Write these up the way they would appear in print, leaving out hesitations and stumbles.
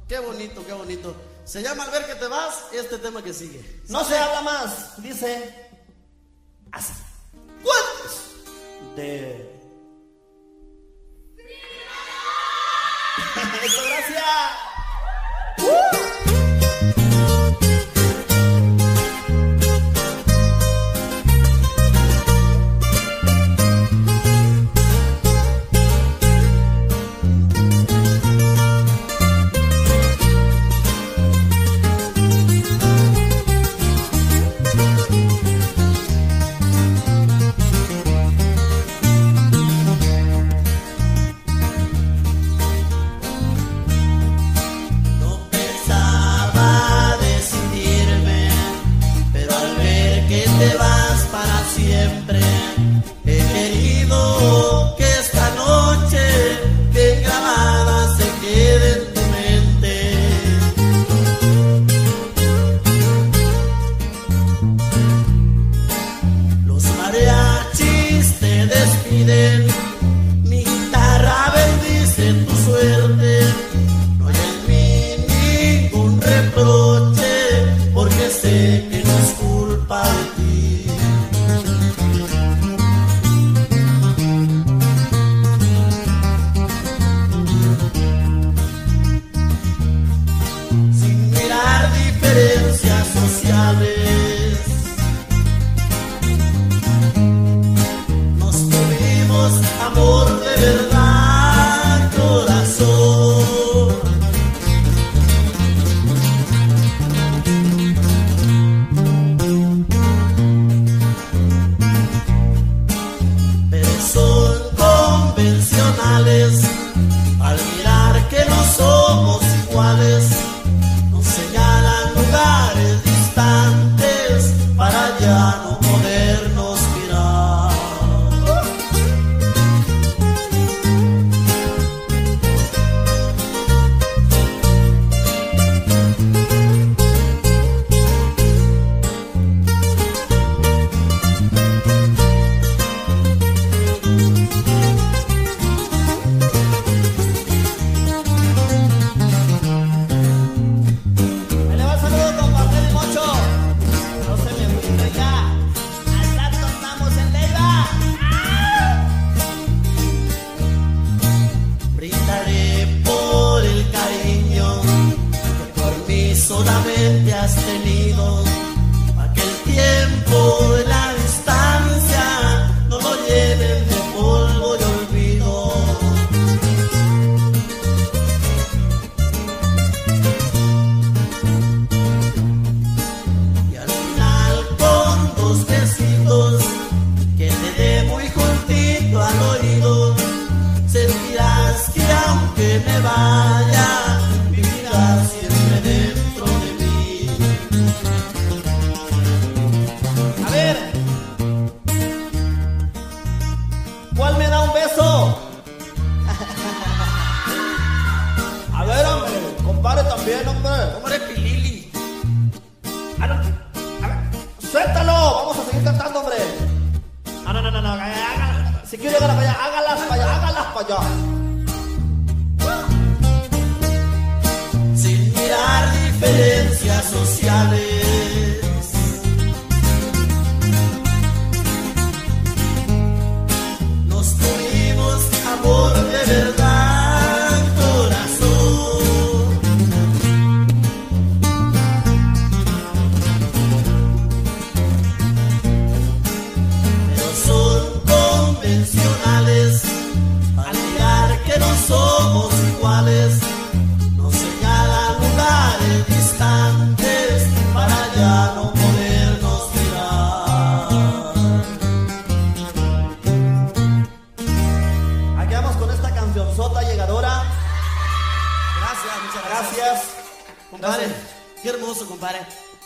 Qué bonito, qué bonito. Se llama Al ver que te vas, este tema que sigue. No se habla más, dice así. Cuates de... Eso, gracias. Mi guitarra bendice tu suerte, no hay en mí ningún reproche, porque sé que no es culpa de ti. Sin mirar diferencias sociales, amor de verdad, corazón. Pero son convencionales al mirar que no somos iguales. Nos señalan lugares distantes para ya no podernos mirar. Solamente has tenido, para que el tiempo de la distancia no lo llenen de polvo y olvido. Y al final con dos besitos que te dé muy juntito al oído, sentirás que aunque me vaya, vivirás siempre dentro de mí. A ver, ¿cuál me da un beso? A ver, hombre, compare también, hombre. Hombre, Pilili. A ver, suéltalo, vamos a seguir cantando, hombre. No, hágala. Si quiere hágalas para allá, hágalas para allá. Sin mirar diferencias sociales, nos tuvimos amor de verdad, corazón. Pero son convencionales al mirar que no somos iguales. Lugares distantes para ya no podernos mirar. Aquí vamos con esta cancionzota llegadora. Gracias, muchas Gracias. Compadre, qué hermoso, compadre.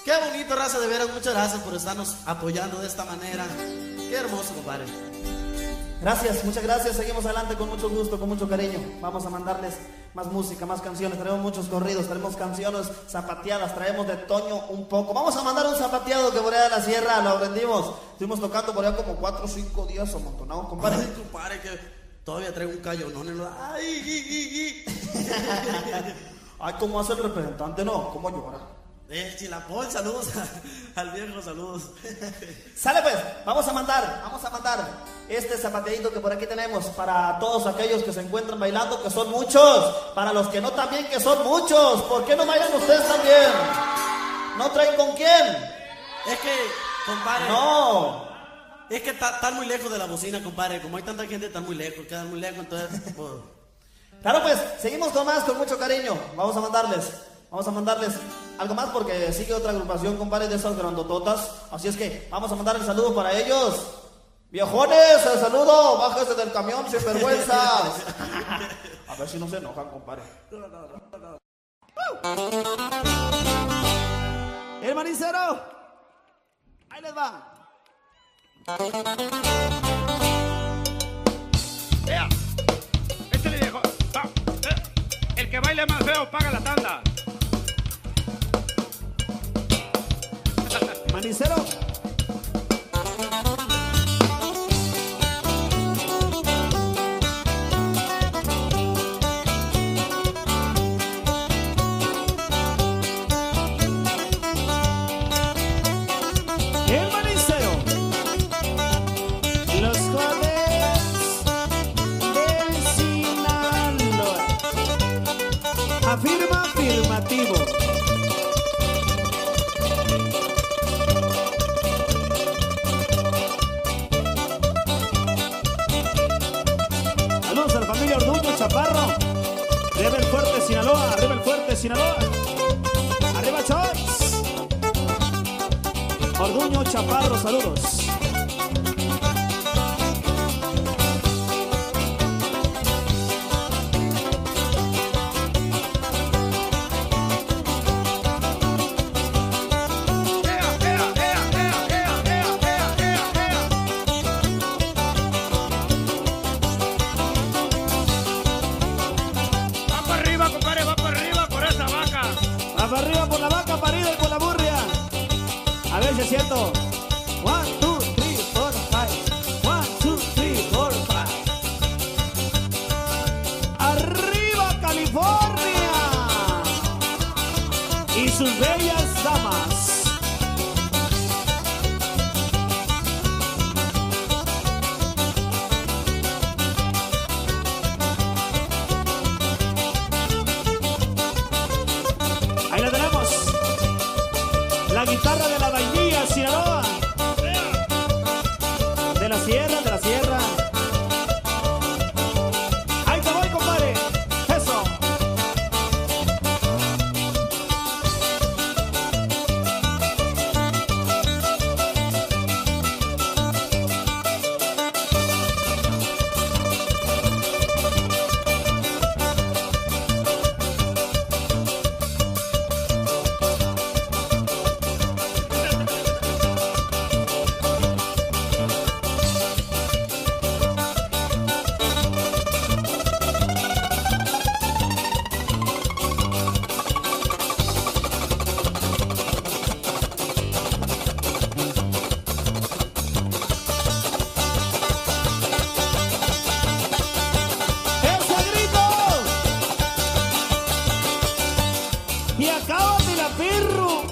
Qué bonito, raza, de veras. Muchas gracias por estarnos apoyando de esta manera. Qué hermoso, compadre. Gracias, muchas gracias. Seguimos adelante con mucho gusto, con mucho cariño. Vamos a mandarles más música, más canciones. Traemos muchos corridos, traemos canciones zapateadas, traemos de Toño un poco. Vamos a mandar un zapateado que por allá de la sierra lo aprendimos. Estuvimos tocando por allá como 4 o 5 días amontonados, compadre. Ay, compadre, que todavía traigo un cayonón en la... Ay. Ay, ¿cómo hace el representante? No, ¿cómo llora? Chilapol, saludos al viejo, saludos. Sale pues, vamos a mandar este zapateadito que por aquí tenemos para todos aquellos que se encuentran bailando, que son muchos, para los que no también, que son muchos. ¿Por qué no bailan ustedes también? ¿No traen con quién? Es que, compadre, no, es que están muy lejos de la bocina, compadre. Como hay tanta gente, están muy lejos, quedan muy lejos, entonces pues... Claro pues, seguimos con más, con mucho cariño. Vamos a mandarles algo más porque sigue otra agrupación, compadre, de esas grandototas. Así es que vamos a mandar el saludo para ellos. Viejones, el saludo, bájese del camión sin vergüenza. A ver si no se enojan, compadre. El manicero, ahí les va. Vea, este le dijo, el que baile más feo paga la tanda. Manicero. El manicero. Los Cuates de Sinaloa. Afirma afirmativo. Saludos a la familia Orduño Chaparro. Arriba el fuerte Sinaloa, arriba el fuerte Sinaloa. Arriba Choice. Orduño Chaparro, saludos. Va para arriba por la vaca parida y por la burria. A ver si es cierto. 1, 2, 3, 4, 5. 1, 2, 3, 4, 5. Arriba California y sus bellas damas. Ahí la tenemos. La guitarra de la vainilla, Sinaloa. De la sierra, de la sierra. Ahí te voy, compadre. Eso. Y acábatela, perro.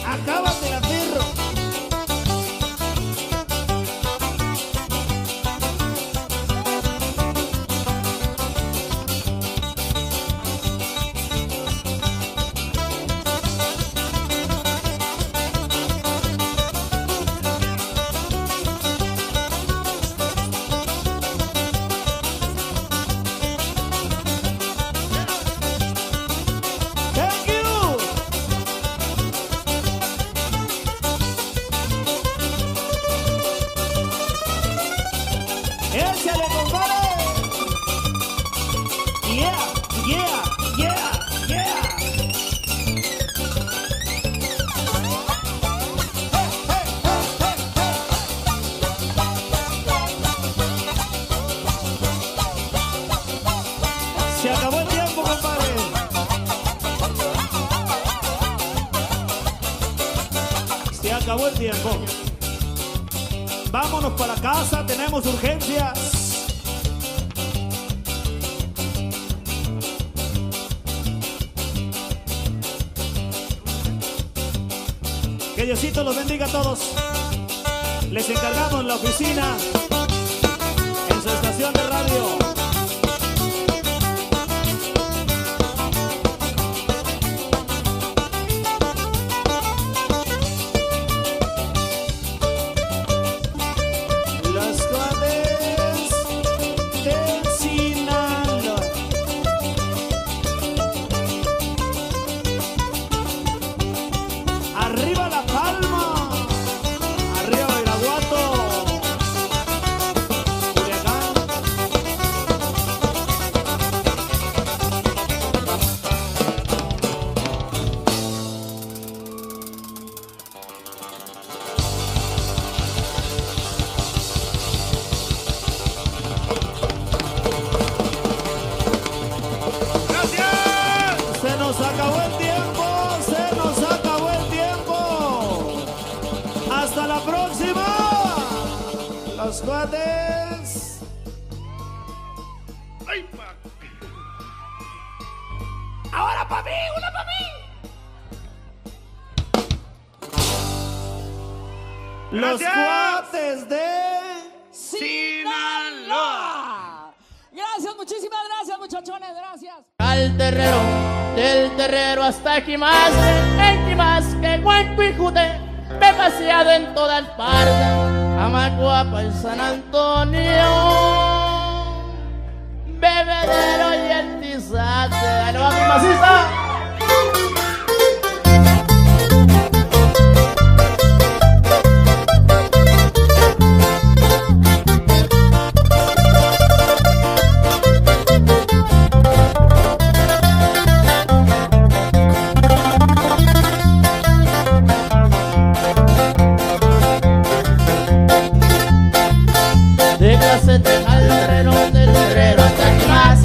Acábatela, perro. ¡Échale, compadre! ¡Yeah, yeah, yeah, yeah! Se acabó el tiempo, compadre. Se acabó el tiempo. Vámonos para casa, tenemos urgencias. Que Diosito los bendiga a todos. Les encargamos la oficina en su estación de radio. Los Cuates de Sinaloa. Arriba La Palma, arriba Iraguato, Culiacán. ¡Gracias! Se nos acabó el tiempo, se nos acabó el tiempo. Hasta la próxima. Los Cuates. ¡Ay, pa! ¡Ahora para mí! ¡Una para mí! Los Gracias. Cuates de Sinaloa. Gracias, muchísimas gracias, muchachones, gracias. Al terrero, del terrero hasta Quimas, que Guanco y Jute, me he paseado en todas partes, Amacuapa y San Antonio, Bebedero y el Tizate. Ahí no va mi macista. Del terrero hasta Quimas,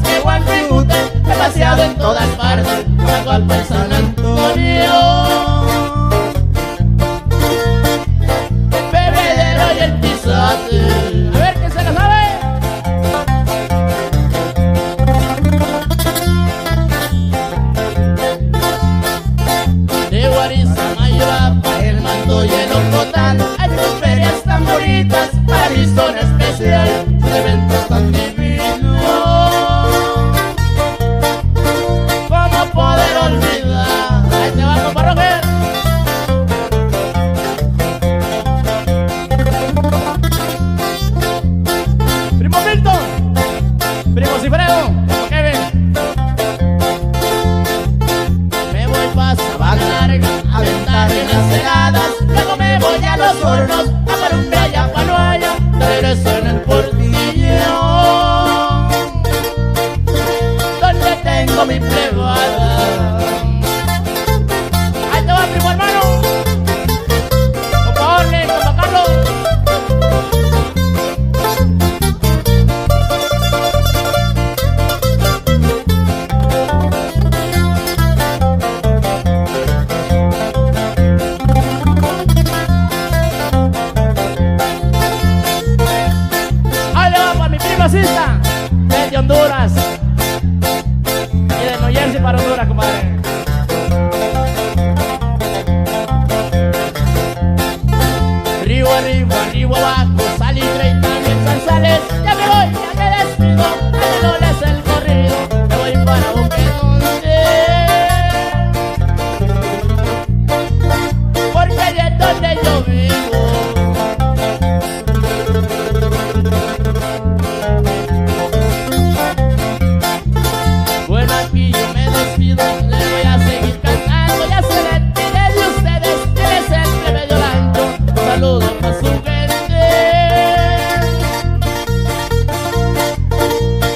que Guanco y Jute, me he paseado en todas partes, Amacuapa y San Antonio, Bebedero y el Tizate. A ver, ¿quién se la sabe? De Guarizama Mayuapa, el Mando y el Ocotán, hay tus ferias tan bonitas, para mí son especial, sus eventos tan divinos. ¿Cómo poder olvidar? Ahí te va, compa Roger. Primo Milton, primo Cifredo, primo Kevin. Me voy pa' Sabana Larga a aventar en las heladas, luego me voy a Los Hornos a Parumbia y a Panoaya, regreso en el Portillo, donde tengo mi privada. Ahí te va, primo hermano, compa Orne, compa Carlos. Masista desde Honduras y de New Jersey para Honduras, compadre. Río arriba, río abajo, Salitre y también Sanzales. Ya me voy, ya me despido, ya no es el corrido, me voy para Boquedonde, porque allí es donde yo vivo. Bueno, aquí yo me despido, le voy a seguir cantando, ya se despide de ustedes, él es el remedio blanco. Un saludo para su gente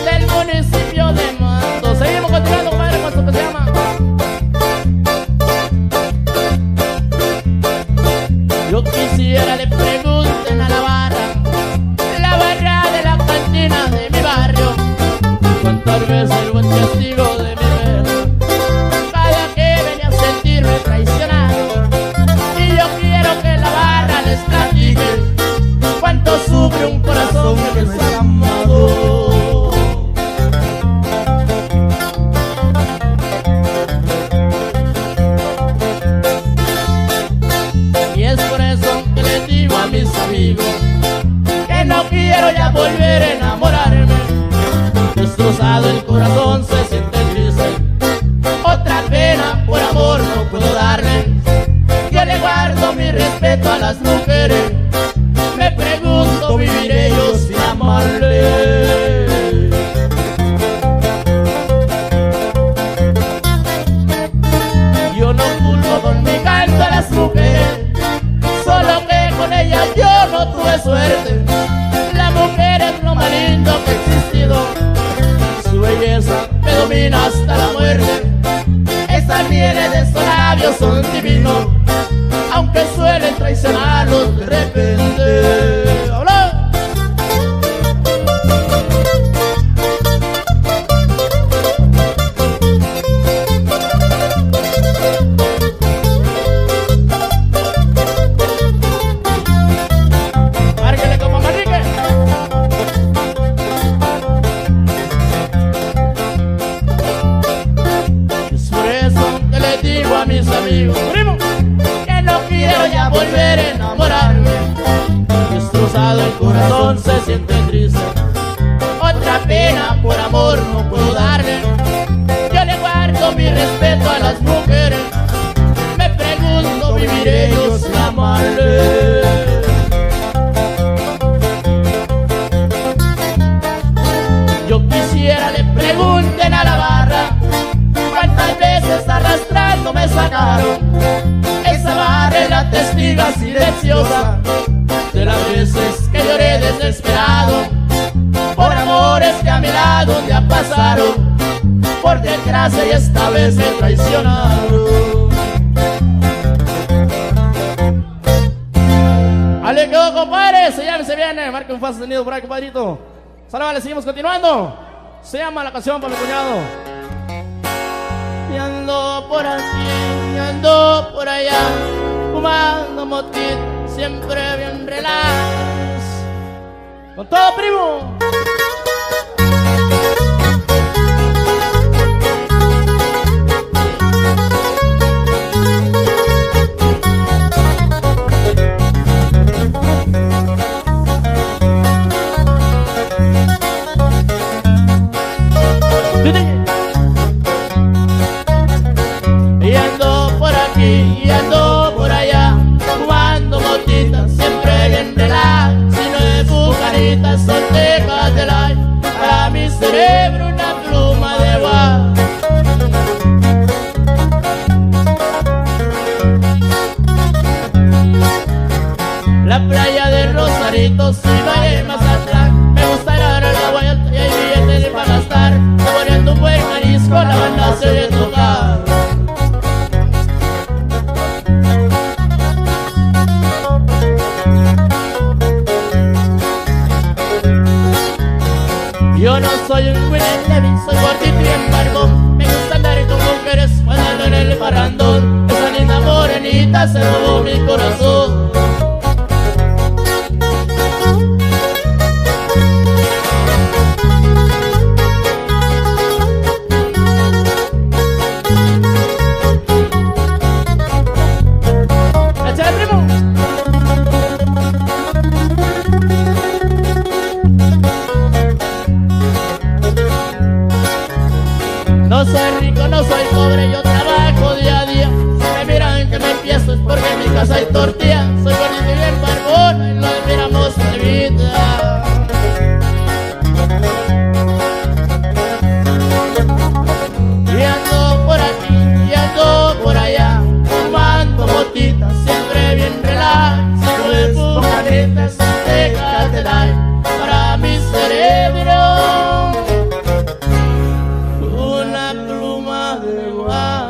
del municipio de Mando. Seguimos continuando, compadre, con esto que se llama. Yo quisiera le pregunten a la barra de la cantina de mi barrio, cuántas veces el buen testigo de mi verso, cada que venía a sentirme traicionado. Y yo quiero que la barra les platique cuánto sufre un corazón que no es amado. respeto a las mujeres. Me pregunto, ¿viviré yo sin amarle? Yo no culpo con mi canto a las mujeres, solo que con ellas yo no tuve suerte. La mujer es lo más lindo que ha existido, su belleza me domina hasta la muerte. Esas mieles de sus labios son divinos, aunque suelen traicionarlos de repente. ¡Habla! Márquele como Manrique. Es por eso que le digo a mis amigos, primo, que no quiero ya volver a enamorarme. Destrozado el corazón se siente triste, otra pena por amor no puedo darle. Yo le guardo mi respeto a las mujeres, me pregunto, ¿viviré yo sin amarle? Yo quisiera le pregunten a la barra cuántas veces arrastrando me sacaron. Esa barra es la testiga silenciosa de las veces que lloré desesperado por amores que a mi lado ya pasaron. Por desgracia y esta vez me traicionaron. Ale quedó, compadre, se viene, marca un fa sostenido por ahí, compadrito. Sale, vale, seguimos continuando. Se llama la canción para mi cuñado. Y ando por aquí, y ando por allá, fumando motín, siempre bien relax. Con todo, primo. Y ando por aquí y ando por allá, fumando motitas, siempre bien relax. Si no es bucaritas, son tejas de light, para mi cerebro una pluma de guá. La playa de Rosaritos y Valle Mazatlán, me gusta ir a dar la guayata y hay billetes para gastar. Saboreando un buen marisco, la banda se oye tocar. Yo no soy un William Levy, soy gordito y en barbón. Me gusta andar con mujeres bailando en el parrandón. Esa linda morenita se robó mi corazón. No soy rico, no soy pobre, yo trabajo día a día. Si me miran que me empiezo es porque en mi casa hay tortilla. Soy gordito y bien barbona y lo miramos de vida. Y ando por aquí y ando por allá, fumando motitas, siempre bien relax. Si no es bucaritas, déjate dar para mi cerebro una pluma de guá.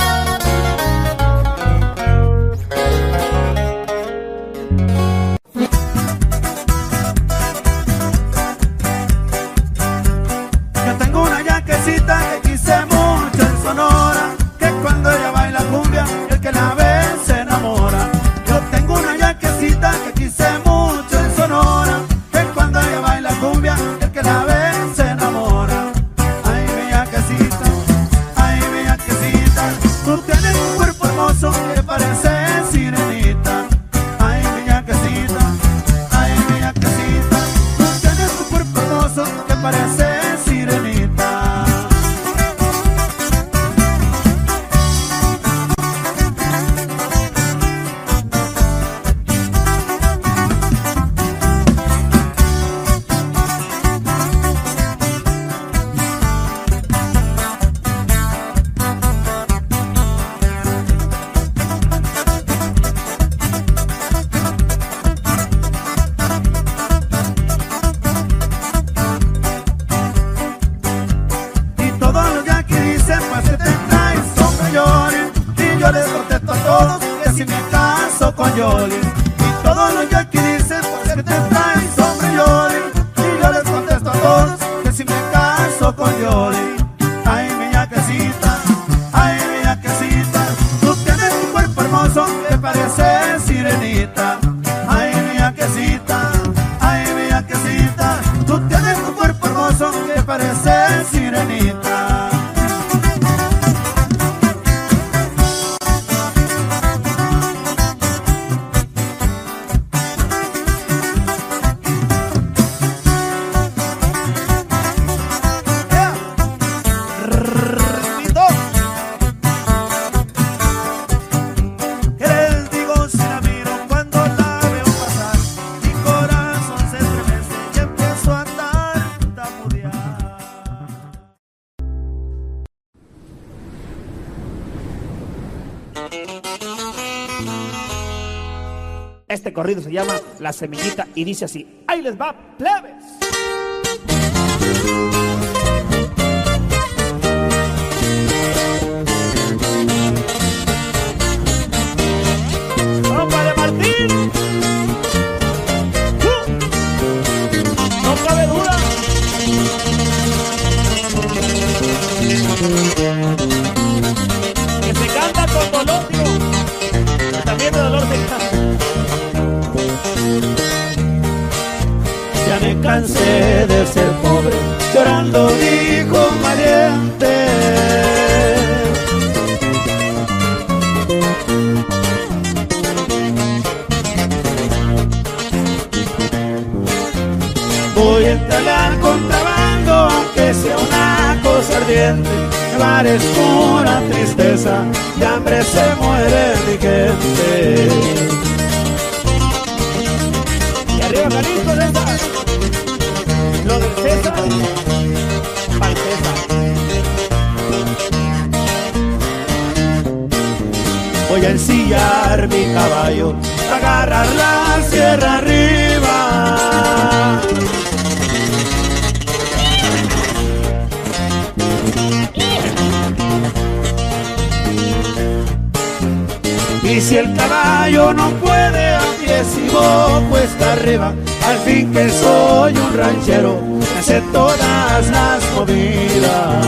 Yoli. Y todos los yaquis dicen, ¿por qué te traes, hombre, Yoli? Y yo les contesto a todos que si me caso con Yoli. Ay, mi yaquecita, tú tienes un cuerpo hermoso que parece sirenita. Ay, mi yaquecita, tú tienes un cuerpo hermoso que parece sirenita. Este corrido se llama La Semillita y dice así: ¡ahí les va, plebes! ¡Compa de Martín! ¡No cabe duda! Que se canta con dolor, digo. También de dolor se canta. Ya me cansé de ser pobre, llorando dijo un valiente. Voy a entrar contrabando, aunque sea una cosa ardiente. El mar es pura tristeza, de hambre se muere mi gente. Y arriba Jalisco, César. Lo del César, pa'l César. Voy a ensillar mi caballo, agarrar la sierra arriba. Y si el caballo no puede a pie, sigo cuesta arriba. Al fin que soy un ranchero, me sé todas las movidas.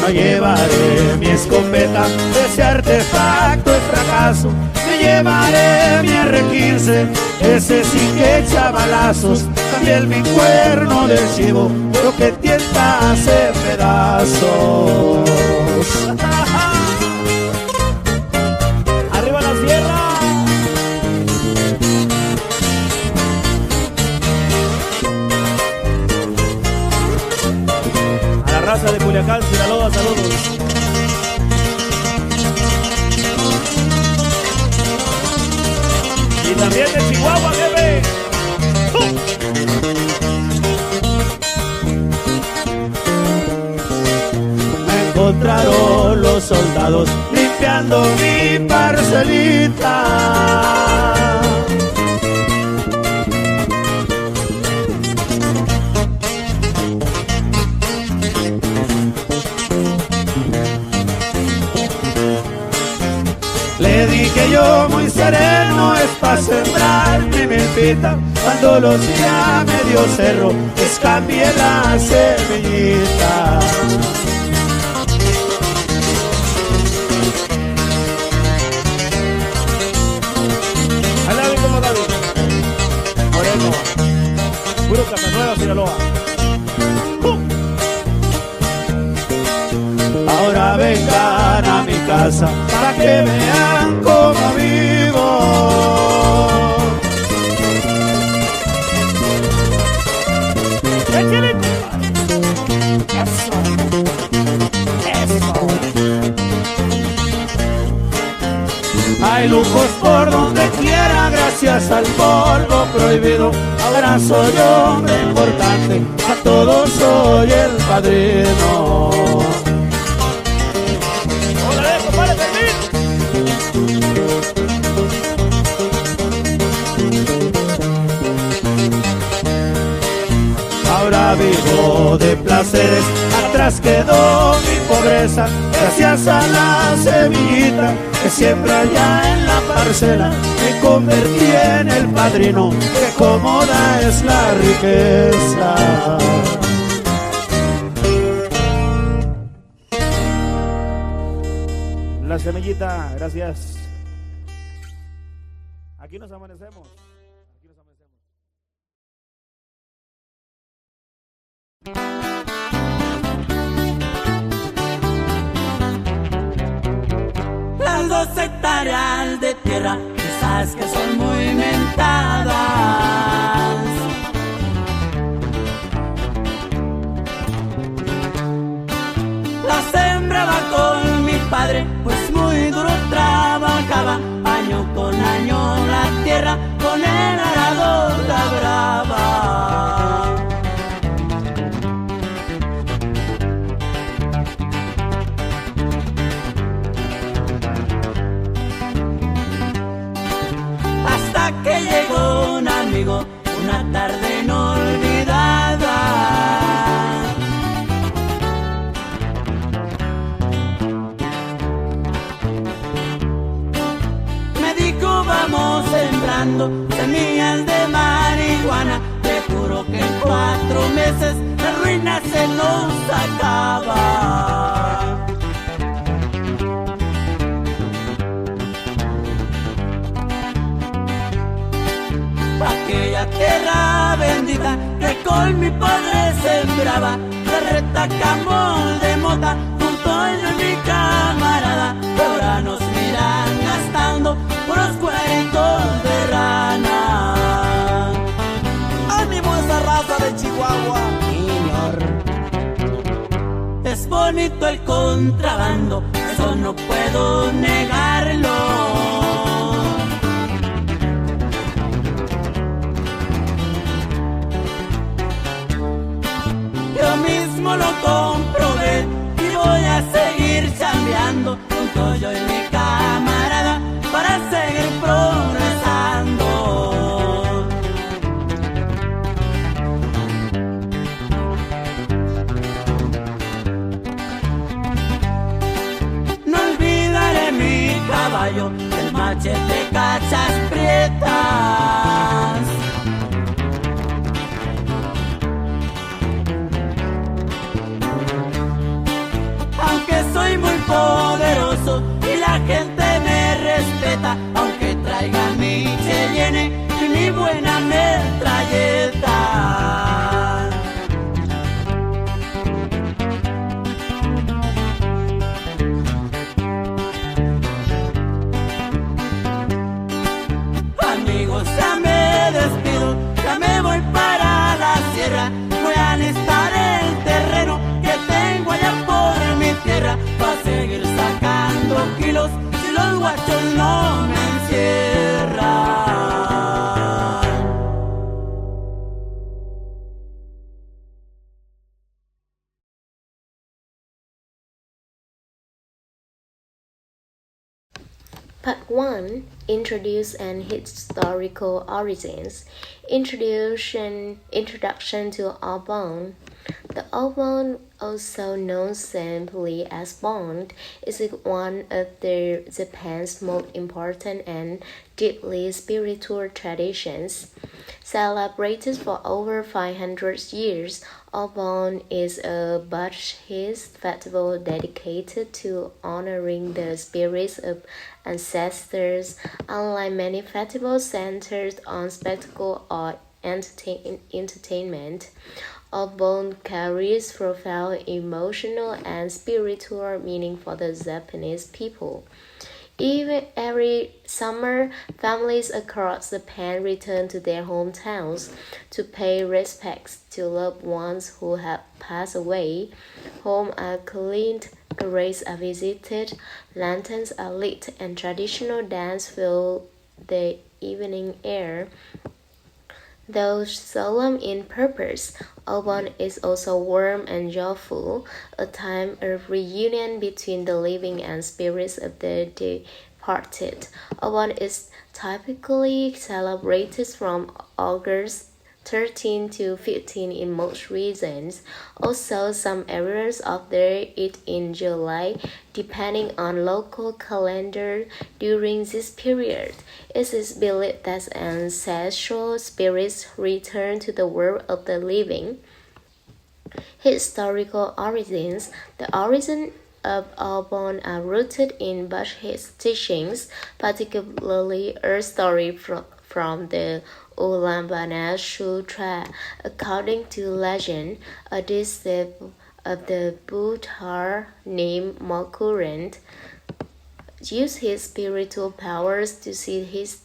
No llevaré mi escopeta, ese artefacto es fracaso. Me llevaré mi R15, ese sí que echa balazos. También mi cuerno de chivo, lo que tienta hace pedazos. Arriba la sierra. A la raza de Culiacán, Sinaloa, saludos. Y también de Chihuahua, jefe. Me encontraron los soldados limpiando mi parcelita. Le dije yo muy sereno, es pa' sembrar mi milpita. Cuando los vi a medio cerro, les cambié la semillita. Alá, como David. Moreno. Puro Casanueva, Sinaloa. Ahora vengan a mi casa para que vean cómo vivo. ¡Échale! Eso. Eso. Hay lujos por donde quiera gracias al polvo prohibido. Ahora soy hombre importante, a todos soy el padrino. vivo de placeres, atrás quedó mi pobreza, gracias a la semillita que siempre allá en la parcela me convertí en el padrino, que cómoda es la riqueza. La semillita, gracias. Aquí nos amanecemos. Las 2 hectáreas de tierra, esas que son muy mentadas, la sembraba con mi padre, pues muy duro trabajaba, año con año la tierra con el arado labraba. Hasta que llegó un amigo, una tarde inolvidada. Me dijo, vamos sembrando semillas de marihuana. Te juro que en 4 meses la ruina se nos acaba. Aquella tierra bendita que con mi padre sembraba, de retacamos de mota, junto a yo y mi camarada. Ahora nos miran gastando puros cueritos de rana. ¡Ánimo esa raza de Chihuahua! Señor, es bonito el contrabando, eso no puedo negarlo. Yo mismo lo comprobé y voy a seguir chambeando junto yo y mi camarada para seguir progresando. No olvidaré mi caballo, el machete cachas prietas. Soy muy poderoso y la gente me respeta, aunque traiga mi Cheyenne y mi buena metralleta. Amigos, ya me despido, ya me voy para la sierra, voy a alistar el terreno que tengo allá por mi tierra, para seguir sacando kilos si los guachos no me encierran. Part 1. Introduce and historical origins. Introduction to Aubon. The Aubon, also known simply as Bond, is one of Japan's most important and deeply spiritual traditions. Celebrated for over 500 years, Aubon is a Buddhist festival dedicated to honoring the spirits of ancestors. Unlike many festivals centered on spectacle or entertainment, Aubon carries profound emotional and spiritual meaning for the Japanese people. Every summer, families across Japan return to their hometowns to pay respects to loved ones who have passed away. Homes are cleaned, graves are visited, lanterns are lit, and traditional dance fill the evening air. Though solemn in purpose, Aubon is also warm and joyful, a time of reunion between the living and spirits of the departed. Aubon is typically celebrated from August 13 to 15 in most regions. Also, some areas observe it in July, depending on local calendar. During this period, it is believed that ancestral spirits return to the world of the living. Historical origins. The origin of Aubon are rooted in Buddhist teachings, particularly a story from the Ulambana Sutra. According to legend, a disciple of the Buddha named Makuren used his spiritual powers to see his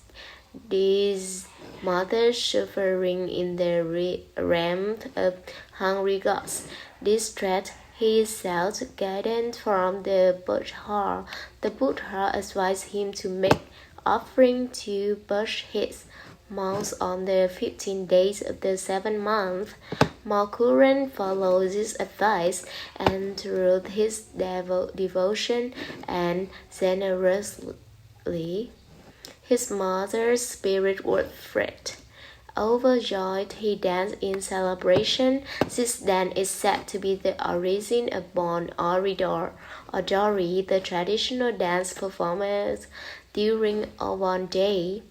mother suffering in the realm of hungry gods. Distressed, he sought guidance from the Buddha. The Buddha advised him to make offering to Buddhist monks on the 15 days of the 7th month. Makuren followed this advice, and through his devotion and generosity, his mother's spirit was freed. Overjoyed, he danced in celebration. This dance is said to be the origin of Bon Odori, the traditional dance performed during Obon Day.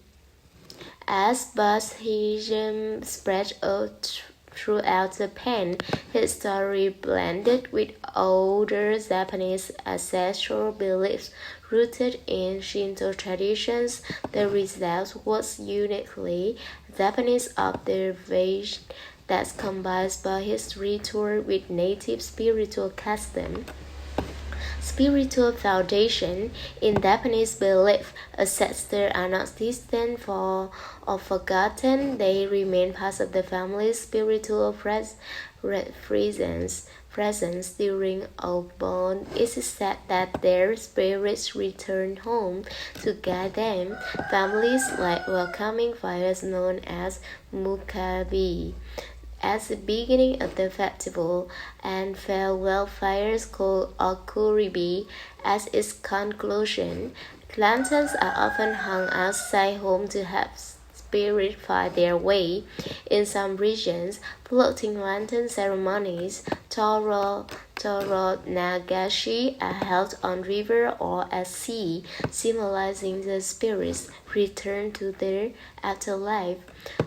As Buddhism spread out throughout Japan, his story blended with older Japanese ancestral beliefs rooted in Shinto traditions. The result was uniquely Japanese observation that combines Buddhist ritual with native spiritual custom. Spiritual foundation. In Japanese belief, ancestors are not distant or forgotten. They remain part of the family's spiritual presence during Obon. It is said that their spirits return home to guide them. Families light welcoming fires known as mukabi at the beginning of the festival, and farewell fires called okuribi at its conclusion. Lanterns are often hung outside home to help spirits find their way. In some regions, floating lantern ceremonies, Toro Nagashi, are held on river or at sea, symbolizing the spirits' return to their afterlife.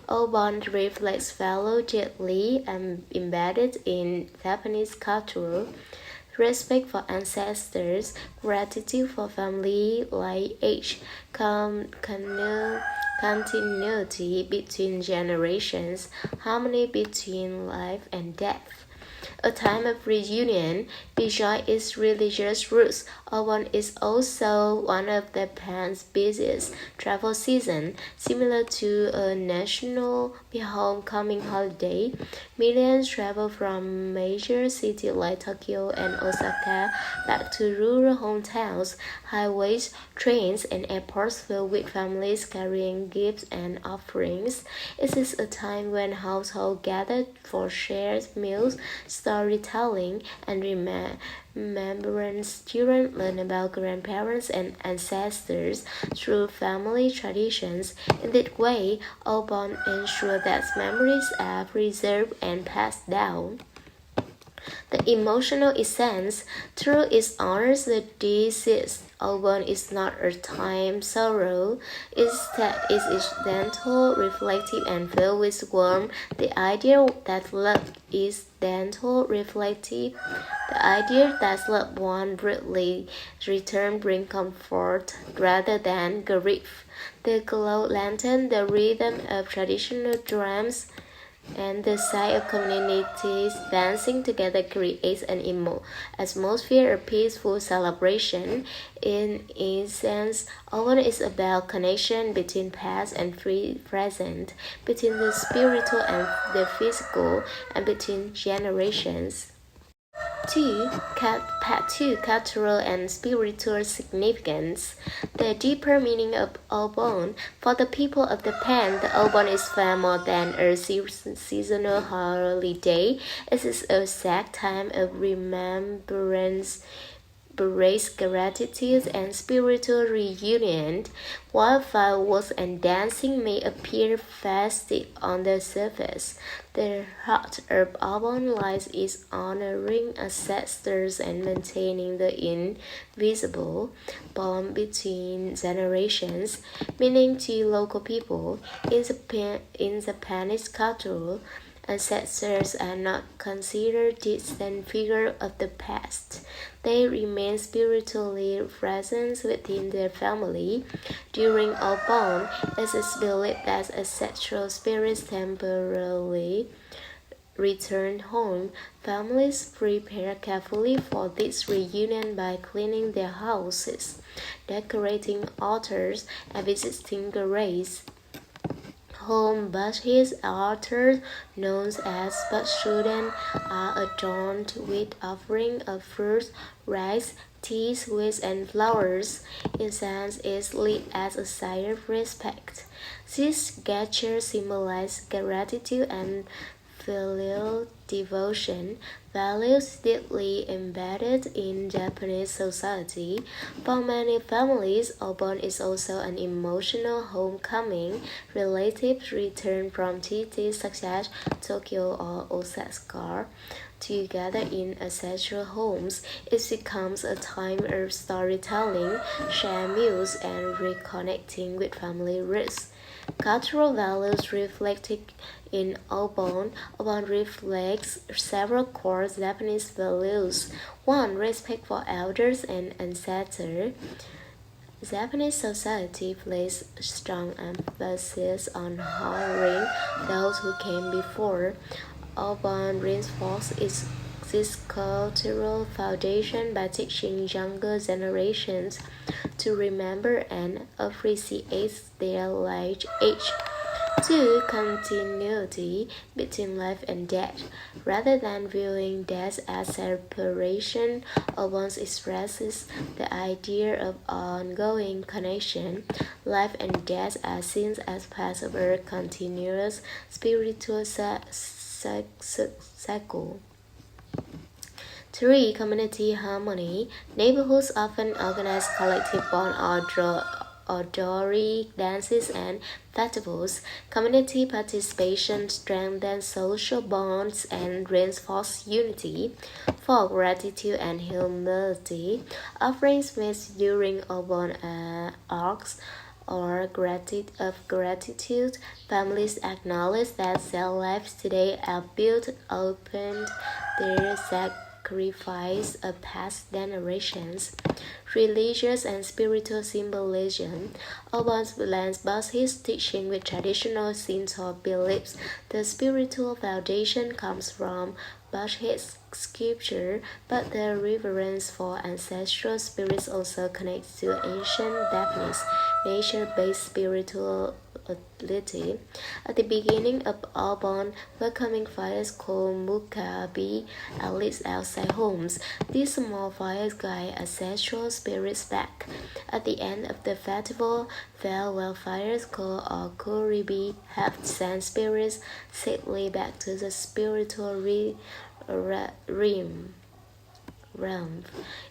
Obon reflects value deeply and embedded in Japanese culture. Respect for ancestors, gratitude for family lineage, continuity between generations, harmony between life and death. A time of reunion, beyond its religious roots, Obon is also one of Japan's busiest travel seasons. Similar to a national homecoming holiday, millions travel from major cities like Tokyo and Osaka back to rural hometowns. Highways, trains, and airports filled with families carrying gifts and offerings. It is a time when households gather for shared meals, storytelling, and remembrance. Children learn about grandparents and ancestors through family traditions. In that way, Obon ensures that memories are preserved and passed down. The emotional essence. Through its honors the deceased, Obon is not a time sorrow. Instead, it is gentle, reflective, and filled with warmth. The idea that love is gentle, reflective. The idea that loved one brutally return bring comfort rather than grief. The glow lantern, the rhythm of traditional drums, and the sight of communities dancing together creates an atmosphere of peaceful celebration. In essence, Obon is about connection between past and present, between the spiritual and the physical, and between generations. 2. Part 2. Cultural and spiritual significance. The deeper meaning of Obon. For the people of Japan, the Obon is far more than a seasonal holiday. It is a sad time of remembrance, embrace gratitude and spiritual reunion. While fireworks and dancing may appear festive on the surface, the heart of urban life is honoring ancestors and maintaining the invisible bond between generations, meaning to local people. In Japanese culture, ancestors are not considered distant figures of the past. They remain spiritually present within their family. During Obon, it is believed that ancestral spirits temporarily return home. Families prepare carefully for this reunion by cleaning their houses, decorating altars, and visiting graves. Home Buddhist altars, known as Butsudan, are adorned with offerings of fruits, rice, tea, sweets, and flowers. Incense is lit as a sign of respect. These gestures symbolize gratitude and filial devotion, values deeply embedded in Japanese society. For many families, Obon is also an emotional homecoming. Relatives return from cities such as Tokyo or Osaka to gather in ancestral homes. It becomes a time of storytelling, shared meals, and reconnecting with family roots. Cultural values reflected in Obon. Obon reflects several core Japanese values. 1. Respect for elders and ancestors. Japanese society places strong emphasis on honoring those who came before. Obon reinforces this cultural foundation by teaching younger generations to remember and appreciate their life age. 2. Continuity between life and death. Rather than viewing death as separation, Obon expresses the idea of ongoing connection. Life and death are seen as part of a continuous spiritual cycle. 3. Community harmony. Neighborhoods often organize collective bond or dori dances and festivals. Community participation strengthens social bonds and reinforces unity. 4. Gratitude and humility. Offerings made during Obon arcs or gratitude, families acknowledge that their lives today are built upon their sacrifice of past generations. Religious and spiritual symbolism. Obon blends Buddhist teaching with traditional Shinto beliefs. The spiritual foundation comes from Buddhist scripture, but the reverence for ancestral spirits also connects to ancient Japanese nature-based spirituality. At the beginning of Obon, welcoming fires called mukabi are lit outside homes. These small fires guide ancestral spirits back. At the end of the festival, farewell fires called okuribi help send spirits safely back to the spiritual realm.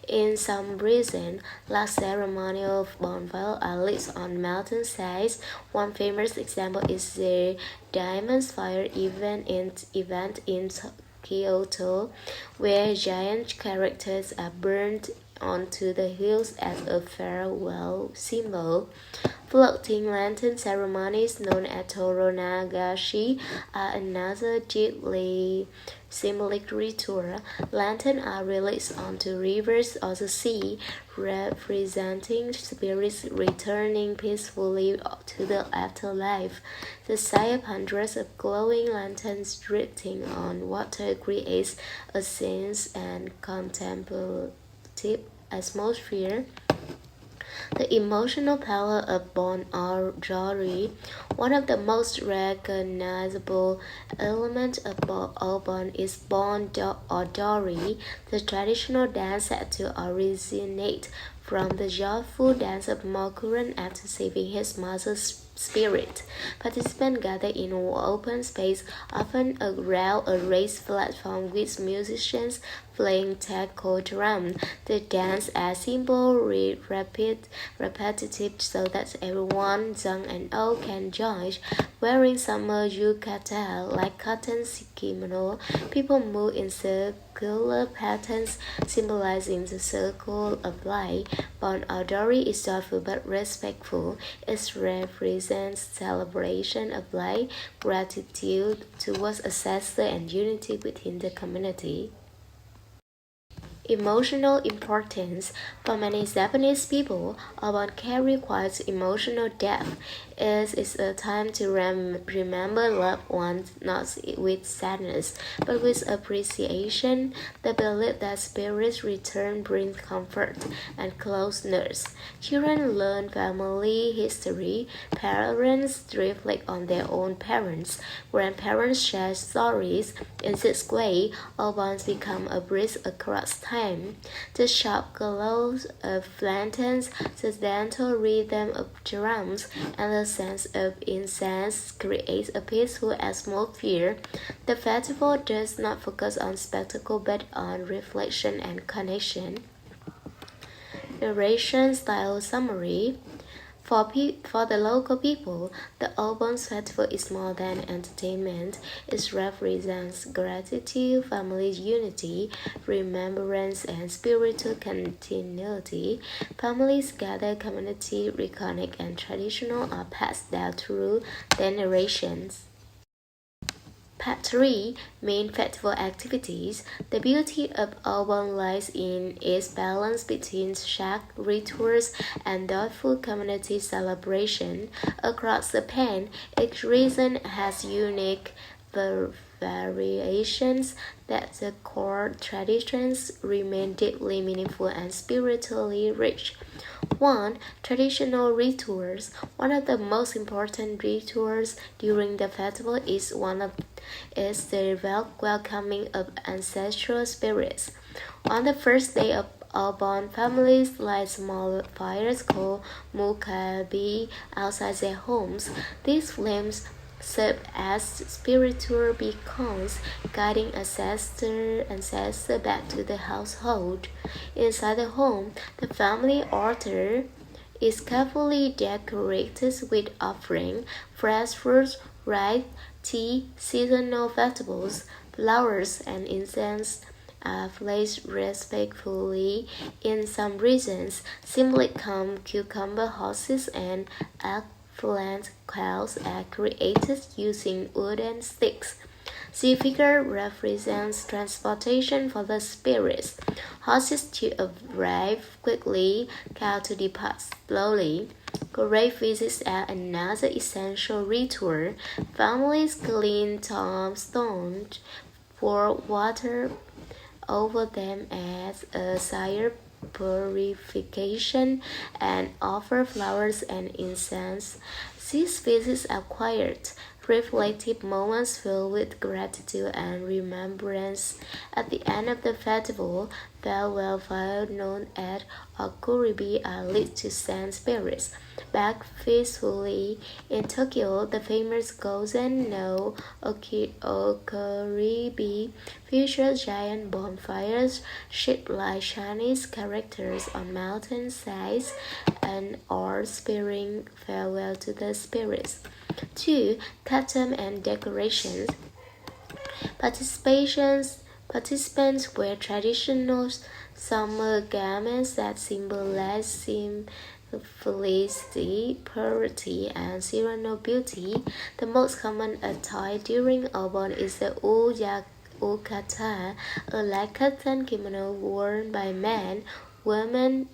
In some regions, large ceremonial bonfires are lit on mountain sides. One famous example is the Diamond Fire event in Kyoto, where giant characters are burned onto the hills as a farewell symbol. Floating lantern ceremonies known as Toronagashi are another deeply symbolic ritual. Lanterns are released onto rivers or the sea, representing spirits returning peacefully to the afterlife. The sight of hundreds of glowing lanterns drifting on water creates a sense and contemplative atmosphere. The emotional power of Bon or Jori. One of the most recognizable elements of Bon is Bon or Dori, the traditional dance said to originate from the joyful dance of Mokuran after saving his mother's spirit. Participants gather in an open space, often around a raised platform with musicians playing taiko drum. The dance is simple, repetitive so that everyone, young and old, can join. Wearing summer yukata like cotton kimono, people move in circular patterns, symbolizing the circle of life. Bon odori is thoughtful but respectful. It represents celebration of life, gratitude towards ancestors, and unity within the community. Emotional importance. For many Japanese people, Obon carry quite emotional depth. It is a time to remember loved ones not with sadness, but with appreciation. The belief that spirits return brings comfort and closeness. Children learn family history. Parents reflect on their own parents. Grandparents share stories. In this way, Obons become a bridge across time. The sharp glows of lanterns, the gentle rhythm of drums, and the sense of incense creates a peaceful atmosphere. The festival does not focus on spectacle but on reflection and connection. Narration style summary. For the local people, the Obon Festival is more than entertainment. It represents gratitude, family unity, remembrance, and spiritual continuity. Families gather, community reconnect, and traditional are passed down through generations. Part 3. Main festival activities. The beauty of Obon lies in its balance between shack rituals and thoughtful community celebration. Across Japan, each region has unique variations that the core traditions remain deeply meaningful and spiritually rich. 1. Traditional rituals. One of the most important rituals during the festival is the welcoming of ancestral spirits. On the first day of Obon, families light small fires called mukabi outside their homes. These flames serve as spiritual beacons, guiding ancestor back to the household. Inside the home, the family altar is carefully decorated with offering, fresh fruits, rice, tea, seasonal vegetables, flowers, and incense are placed respectfully. In some regions, simply cucumber houses and eggplant cows are created using wooden sticks. The figure represents transportation for the spirits. Horses to arrive quickly, cows to depart slowly. Grave visits are another essential ritual. Families clean tombstones, pour water over them as a sign of purification, and offer flowers and incense. These visits are quiet, reflective moments filled with gratitude and remembrance. At the end of the festival, farewell fire known as Okuribi are lit to send spirits back peacefully. In Tokyo, the famous Gozen no Okuribi features giant bonfires shaped like Chinese characters on mountain sides and are spearing farewell to the spirits. 2. Custom and decorations. Participants wear traditional summer garments that symbolize simplicity, purity, and serenal beauty. The most common attire during Obon is the ukata, a light cotton kimono worn by men, women,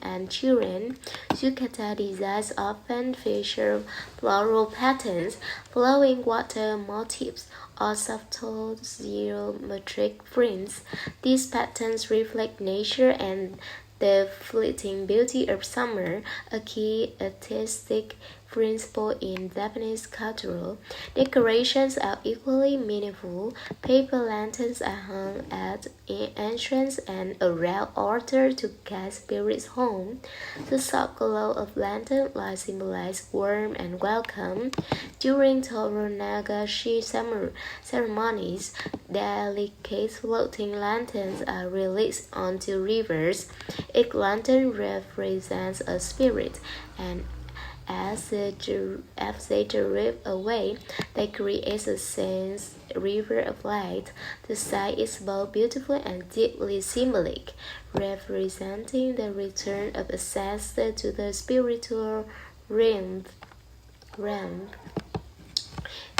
and children. Yukata designs often feature floral patterns, flowing water motifs, or subtle geometric prints. These patterns reflect nature and the fleeting beauty of summer, a key artistic principle in Japanese culture. Decorations are equally meaningful. Paper lanterns are hung at entrance and a round altar to guide spirits home. The soft glow of lantern light symbolizes warmth and welcome. During Toronagashi ceremonies, delicate floating lanterns are released onto rivers. Each lantern represents a spirit, and as they drift away, they create a sense river of light. The sight is both beautiful and deeply symbolic, representing the return of ancestors to the spiritual realm.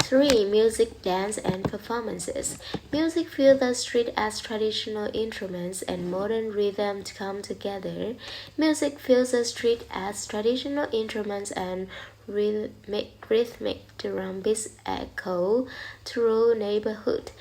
3. Music, dance, and performances. Music fills the street as traditional instruments and modern rhythm come together. Music fills the street as traditional instruments and rhythmic drum beats echo through neighborhood.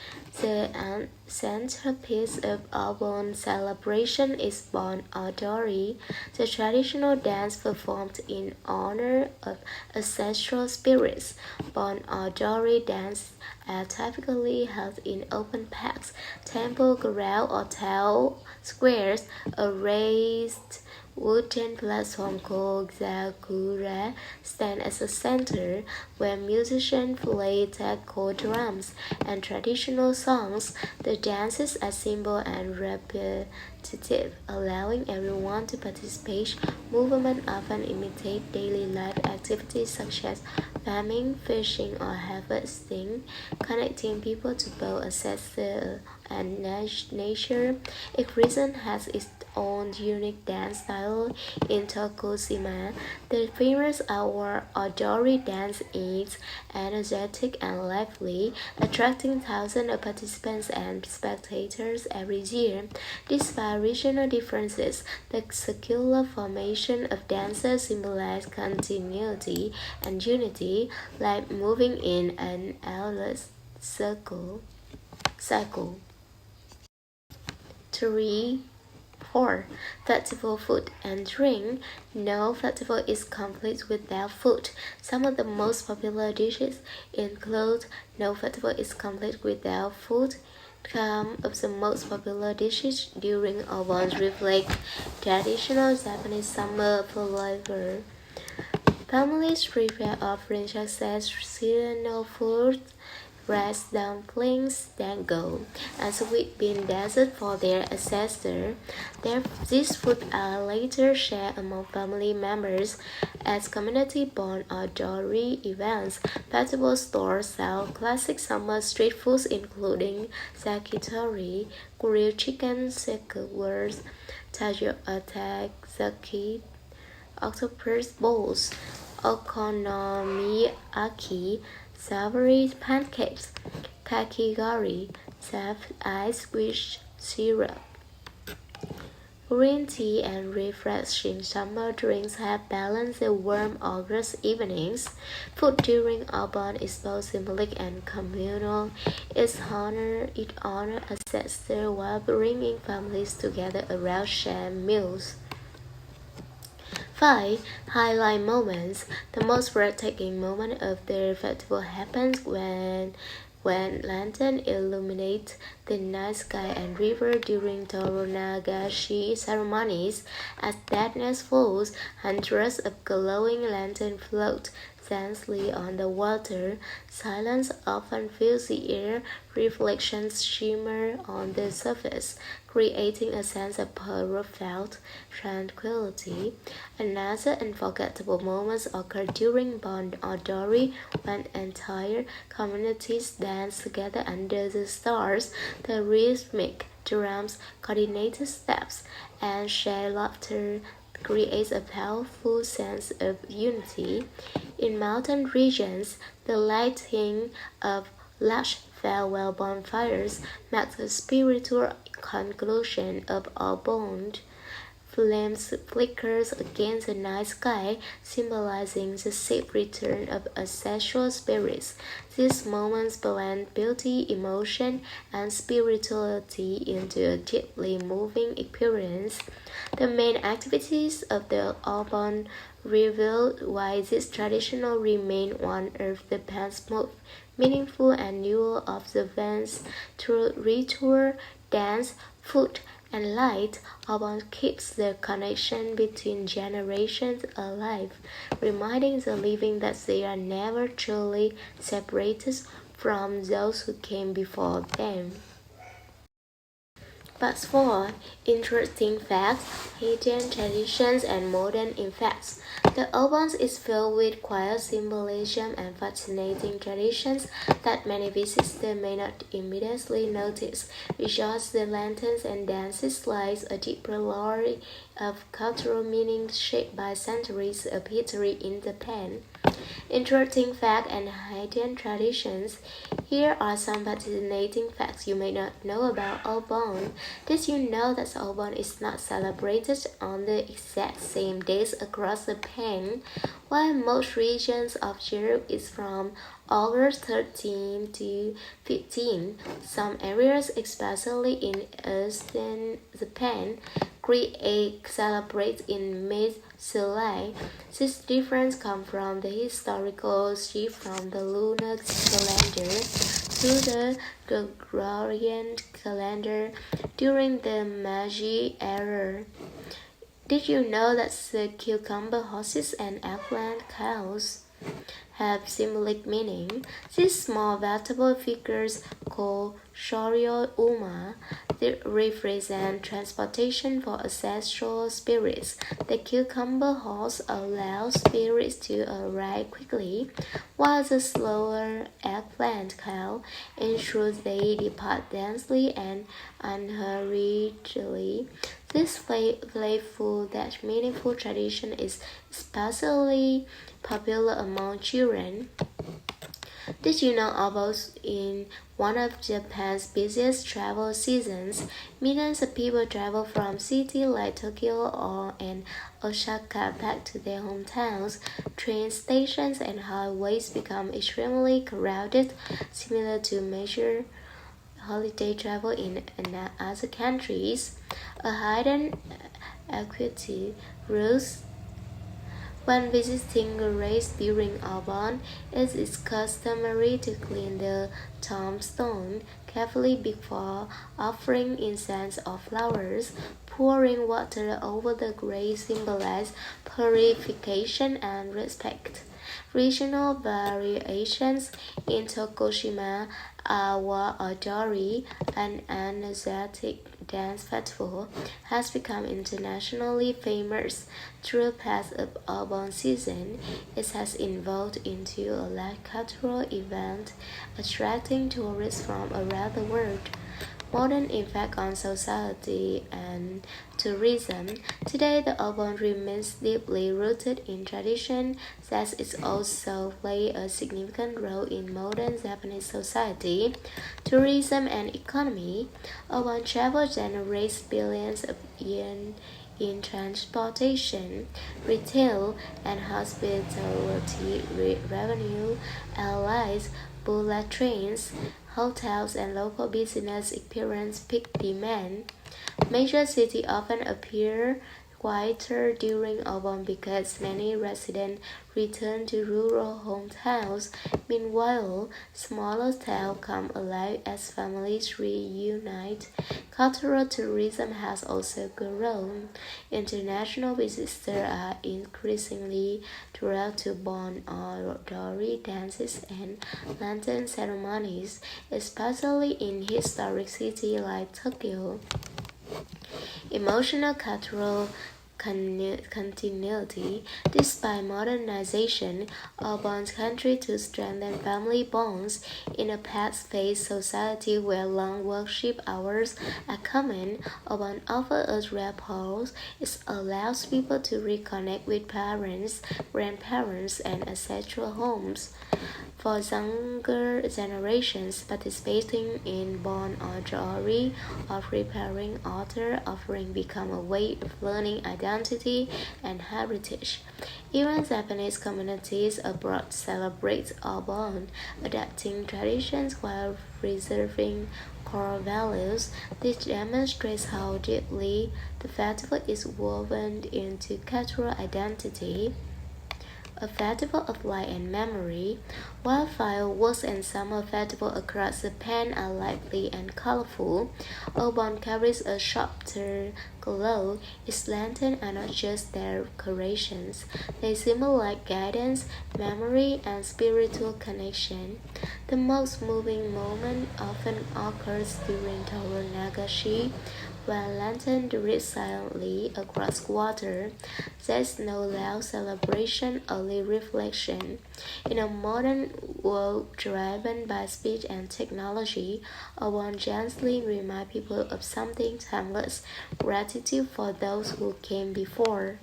The centerpiece of urban celebration is Bon Odori, the traditional dance performed in honor of ancestral spirits. Bon Odori dances are typically held in open parks, temple grounds, or town squares. A raised wooden platform called Zakura stands as a center where musicians play taiko drums and traditional songs. The dances are simple and repetitive, allowing everyone to participate. Movement often imitate daily life activities such as farming, fishing, or harvesting, connecting people to both ancestors and nature. Each region has its own unique dance style. In Tokushima, the famous Odori dance is energetic and lively, attracting thousands of participants and spectators every year. Despite regional differences, the circular formation of dances symbolizes continuity and unity, like moving in an endless circle. 4. Festival food and drink. No festival is complete without food. Some of the most popular dishes include no festival is complete without food. Some of the most popular dishes during Obon reflect traditional Japanese summer flavor. Families prepare offerings such as seasonal food, rice dumplings, dango, and sweet bean dessert for their ancestors. These foods are later shared among family members as community Bon Odori events. Festival stores sell classic summer street foods including sakitori, grilled chicken, sekiwurst, takoyaki, octopus balls, okonomiyaki, savory pancakes, kakigori, soft ice with syrup. Green tea and refreshing summer drinks have balanced the warm August evenings. Food during Obon is both symbolic and communal. It honors ancestors while bringing families together around shared meals. 5. Highlight moments. The most breathtaking moment of the festival happens when lanterns illuminate the night sky and river during Toronagashi ceremonies. As darkness falls, hundreds of glowing lanterns float densely on the water. Silence often fills the air. Reflections shimmer on the surface, creating a sense of profound tranquility. Another unforgettable moment occurs during Bon Odori when entire communities dance together under the stars. The rhythmic drums, coordinated steps, and shared laughter creates a powerful sense of unity. In mountain regions, the lighting of large farewell bonfires marks the spiritual conclusion of our bond. Flames flickers against the night sky, symbolizing the safe return of ancestral spirits. These moments blend beauty, emotion, and spirituality into a deeply moving experience. The main activities of the Obon reveal why this tradition remains one of the past most meaningful annual observances through ritual, dance, food, and light, Obon keeps the connection between generations alive, reminding the living that they are never truly separated from those who came before them. But for interesting facts, hidden traditions, and modern effects, the Obon is filled with quiet symbolism and fascinating traditions that many visitors may not immediately notice. Because the lanterns and dances lies a deeper lore of cultural meaning shaped by centuries of history in Japan. Interesting facts and hidden traditions. Here are some fascinating facts you may not know about Obon. Did you know that Obon is not celebrated on the exact same days across Japan? While most regions of Europe is from August 13 to 15, some areas, especially in eastern Japan, celebrate in mid-July. This difference comes from the historical shift from the lunar calendar to the Gregorian calendar during the Meiji era. Did you know that the cucumber horses and eggplant cows have symbolic meaning? These small vegetable figures called Shoryo Uma represent transportation for ancestral spirits. The cucumber horse allows spirits to arrive quickly, while the slower eggplant cow ensures they depart densely and unhurriedly. This playful yet meaningful tradition is especially popular among children. Did you know about in one of Japan's busiest travel seasons, millions of people travel from cities like Tokyo and Osaka back to their hometowns. Train stations and highways become extremely crowded, similar to major holiday travel in other countries. A hidden equity rules when visiting a race during Obon, it is customary to clean the tombstone carefully before offering incense or flowers. Pouring water over the grave symbolizes purification and respect. Regional variations in Tokushima, Awa Odori, an energetic dance festival, has become internationally famous. Through the past Obon season, it has evolved into a large cultural event, attracting tourists from around the world. Modern impact on society and tourism. Today, the Obon remains deeply rooted in tradition, that it also plays a significant role in modern Japanese society, tourism, and economy. Obon travel generates billions of yen in transportation, retail, and hospitality revenue. Airlines, bullet trains, hotels, and local business experience peak demand. Major cities often appear quieter during Obon because many residents return to rural hometowns. Meanwhile, smaller towns come alive as families reunite. Cultural tourism has also grown. International visitors are increasingly drawn to Bon Odori dances and lantern ceremonies, especially in historic cities like Tokyo. Emotional cultural continuity. Despite modernization, Obon's country to strengthen family bonds in a fast-paced society where long worship hours are common. Obon offers a rare pause. It allows people to reconnect with parents, grandparents, and ancestral homes. For younger generations, participating in Bon Odori or preparing altar offering become a way of learning identity and heritage. Even Japanese communities abroad celebrate Obon, adapting traditions while preserving core values. This demonstrates how deeply the festival is woven into cultural identity. a festival of light and memory. While fireworks and summer festivals across Japan are lively and colorful, Obon carries a softer glow. Its lanterns are not just decorations, they symbolize guidance, memory, and spiritual connection. The most moving moment often occurs during Tower Nagashi, when lanterns drift silently across water. There's no loud celebration, only reflection. In a modern world driven by speed and technology, I want gently remind people of something timeless: gratitude for those who came before.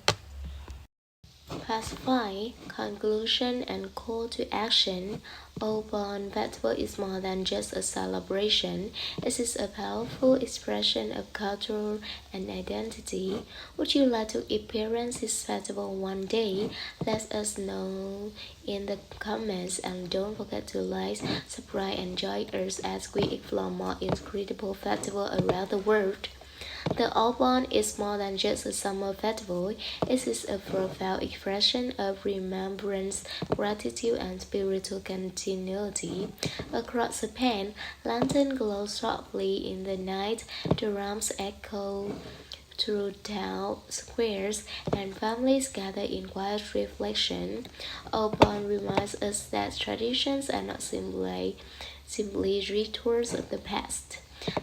Pacify, conclusion, and call to action. Obon Festival is more than just a celebration. It is a powerful expression of culture and identity. Would you like to experience this festival one day? Let us know in the comments, and don't forget to like, subscribe, and join us as we explore more incredible festivals around the world. The Obon is more than just a summer festival. It is a profound expression of remembrance, gratitude, and spiritual continuity. Across Japan, lanterns glow softly in the night, drums echo through town squares, and families gather in quiet reflection. Obon reminds us that traditions are not simply rituals of the past.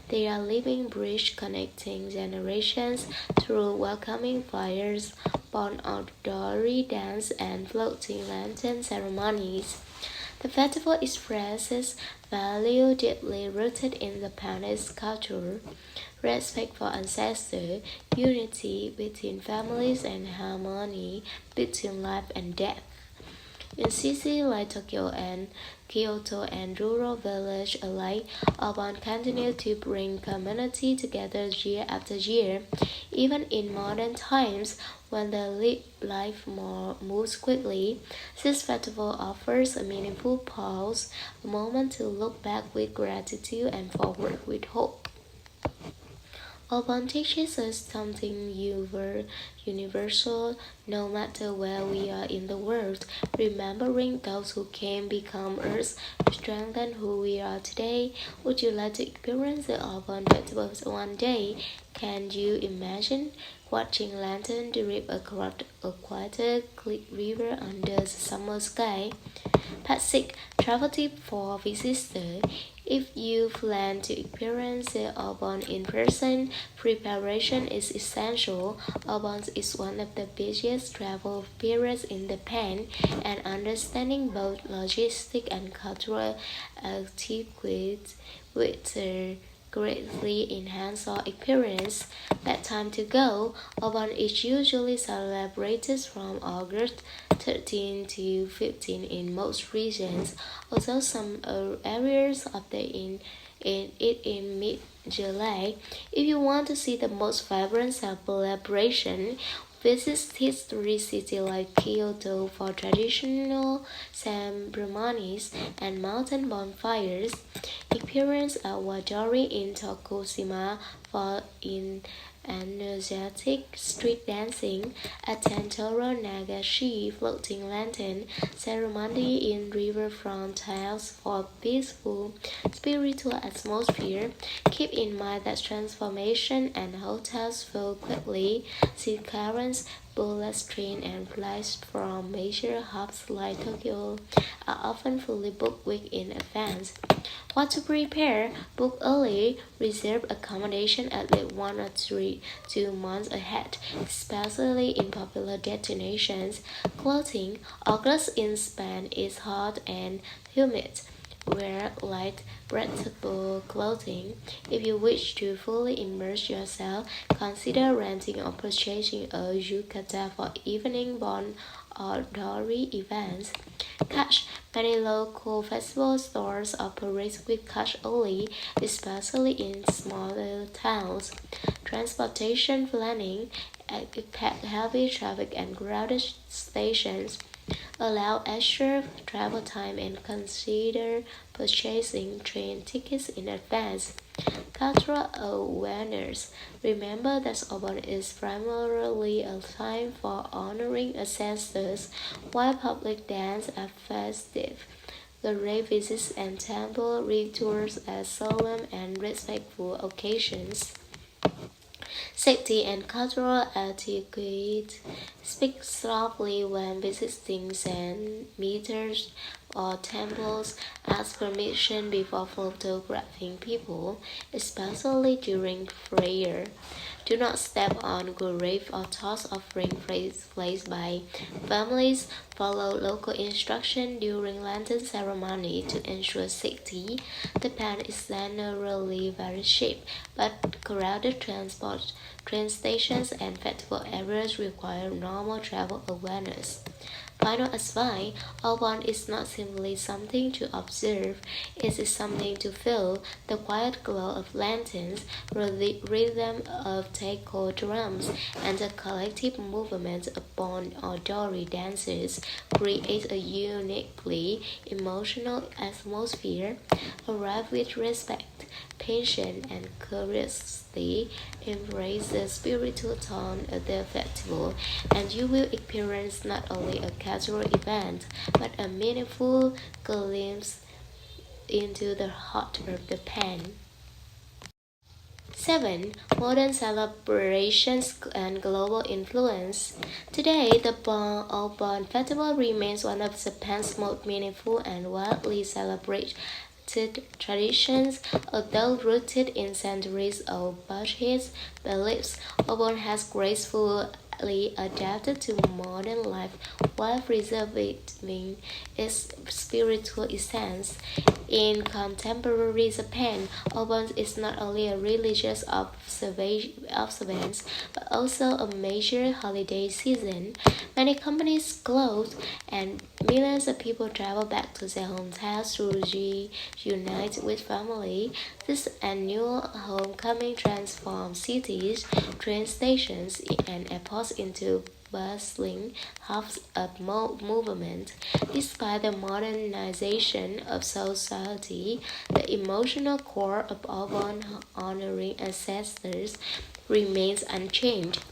They are living bridge connecting generations through welcoming fires, bon odori dance, and floating lantern ceremonies. The festival expresses value deeply rooted in Japanese culture: respect for ancestors, unity between families, and harmony between life and death. In cities like Tokyo and Kyoto and rural villages alike, Obon continues to bring community together year after year. Even in modern times, when the life moves quickly, this festival offers a meaningful pause, a moment to look back with gratitude and forward with hope. Obon teaches us something universal, no matter where we are in the world. Remembering those who came become us, strengthen who we are today. Would you like to experience the Obon festivals one day? Can you imagine watching lantern drift across a quieter river under the summer sky? Basic travel tip for visitors: if you plan to experience the Obon in person, preparation is essential. Obon is one of the busiest travel periods in Japan, and understanding both logistic and cultural etiquette will greatly enhance our experience. Best time to go: Obon is usually celebrated from August 13 to 15 in most regions, although some areas opt in mid-July. If you want to see the most vibrant celebration, visit history cities like Kyoto for traditional ceremonies and mountain bonfires. Experience Awadori in Tokushima for energetic street dancing, attend Toro Nagashi floating lantern ceremony in riverfront towns for peaceful, spiritual atmosphere. Keep in mind that transformation and hotels fill quickly. Sea currents, bullet train, and flights from major hubs like Tokyo are often fully booked weeks in advance. What to prepare? Book early. Reserve accommodation at least 1 or 2 months ahead, especially in popular destinations. Clothing: August in Spain is hot and humid. Wear light, breathable clothing. If you wish to fully immerse yourself, consider renting or purchasing a yukata for evening bon odori events. Cash: many local festival stores operate with cash only, especially in smaller towns. Transportation planning: expect heavy traffic and crowded stations. allow extra travel time and consider purchasing train tickets in advance. Cultural awareness. Remember that Obon is primarily a time for honoring ancestors, while public dance are festive. Grave visits and temple rituals are solemn and respectful occasions. Safety and cultural etiquette. Speak softly when visiting cemeteries or temples. Ask permission before photographing people, especially during prayer. Do not step on grave or toss offering placed by families. Follow local instruction during Lantern ceremony to ensure safety. The path is generally very cheap, but crowded train stations and festival areas require normal travel awareness. Final advice: Obon is not simply something to observe, it is something to feel. The quiet glow of lanterns, the rhythm of taiko drums, and the collective movement of bon or dory dances create a uniquely emotional atmosphere. Arrive with respect, patience, and curiosity. Embrace the spiritual tone of the festival, and you will experience not only a casual event, but a meaningful glimpse into the heart of the pen. 7. Modern celebrations and global influence. Today, the Bon Festival remains one of Japan's most meaningful and widely celebrated traditions. Although rooted in centuries of Buddhist beliefs, Obon has gracefully adapted to modern life while preserving its spiritual essence. In contemporary Japan, Obon is not only a religious observance but also a major holiday season. Many companies close and millions of people travel back to their hometowns to reunite with family. This annual homecoming transforms cities, train stations, and airports into bustling hubs of movement. Despite the modernization of society, the emotional core of Obon honoring ancestors remains unchanged.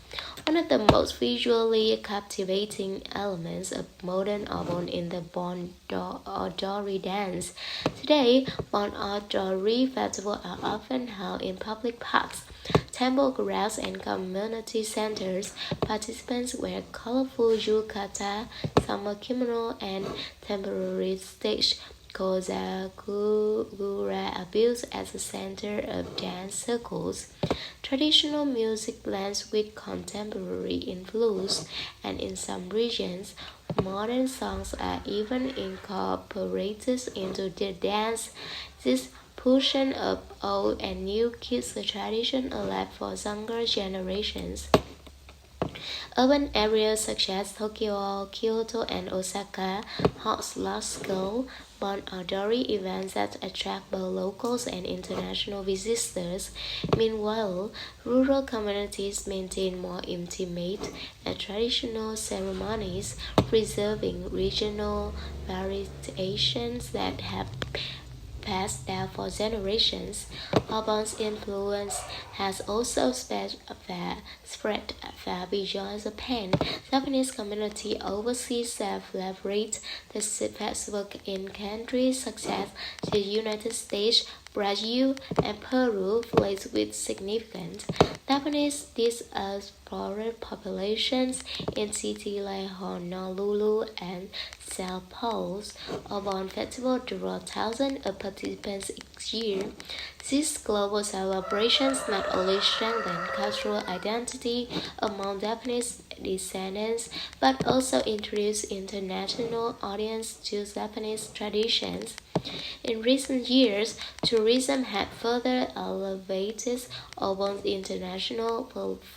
One of the most visually captivating elements of modern Obon is the Bon Odori dance. Today, Bon Odori festivals are often held in public parks, temple grounds, and community centers. Participants wear colorful yukata, summer kimono, and temporary stage kozakura are built as a center of dance circles. Traditional music blends with contemporary influence, and in some regions, modern songs are even incorporated into the dance. This fusion of old and new keeps the tradition alive for younger generations. Urban areas such as Tokyo, Kyoto, and Osaka host large-scale Bon Odori events that attract both locals and international visitors. Meanwhile, rural communities maintain more intimate and traditional ceremonies, preserving regional variations that have passed down for generations. Obon's influence has also spread far beyond Japan. Japanese community overseas celebrate the festival in countries such as the United States, Brazil, and Peru placed with significant Japanese diaspora populations in cities like Honolulu and Sao Paulo. Obon Festival draws thousands of participants each year. These global celebrations not only strengthen cultural identity among Japanese descendants, but also introduce international audience to Japanese traditions. In recent years, tourism had further elevated Obon's international